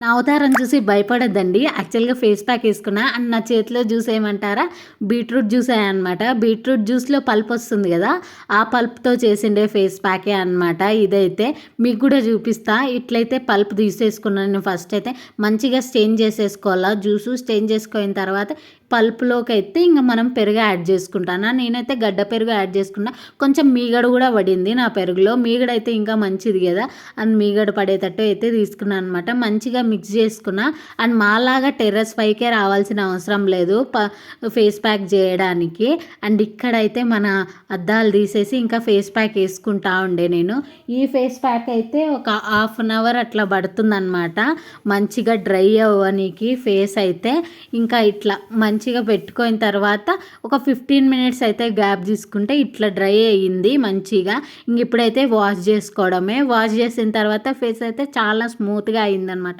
నా అవతారం చూసి భయపడొద్దండి. యాక్చువల్‌గా ఫేస్ ప్యాక్ ఏసుకున్నా. అండ్ నా చేతిలో జ్యూస్ ఏమంటారా? బీట్రూట్ జ్యూసే అనమాట. బీట్రూట్ జ్యూస్‌లో పల్పొస్తుంది గదా! ఆ పల్ప్‌తో చేసిండే ఫేస్ ప్యాకే అనమాట ఇదైతే. మీకు గూడా చూపిస్తా. ఇట్లయితే పల్ప్ తీసేసుకున్నాను నేను ఫస్ట్ అయితే. మంచిగా స్టెయిన్ చేసేసుకోవాలా జ్యూసు. స్టెయిన్ చేసుకున్న తర్వాత పల్ప్‌లోకైతే ఇంగ మనం పెరుగు యాడ్ చేసుకుంటాను. నేనైతే గడ్డ పెరుగు యాడ్ చేసుకున్నా. కొంచెం మీగడ గూడా పడింది నా పెరుగులో. మీగడైతే ఇంకా మంచిది గదా! అండ్ మీగడ పడేటట్టు అయితే తీసుకున్నాను అనమాట. మంచిగా మిక్స్ చేసుకున్నా. అండ్ మాలాగా టెర్రస్ పైకే రావాల్సిన అవసరం లేదు ఫేస్ ప్యాక్ చేయడానికి. అండ్ ఇక్కడైతే మన అద్దాలు తీసేసి ఇంకా ఫేస్ ప్యాక్ వేసుకుంటా ఉండే నేను. ఈ ఫేస్ ప్యాక్ అయితే ఒక హాఫ్ అన్ అవర్ అట్లా పడుతుందనమాట మంచిగా డ్రై అవ్వనీకి ఫేస్ అయితే. ఇంకా ఇట్లా మంచిగా పెట్టుకున్న తర్వాత ఒక 15 మినిట్స్ అయితే గ్యాప్ తీసుకుంటే ఇట్లా డ్రై అయ్యింది మంచిగా. ఇంక ఇప్పుడైతే వాష్ చేసుకోవడమే. వాష్ చేసిన తర్వాత ఫేస్ అయితే చాలా స్మూత్గా అయిందనమాట.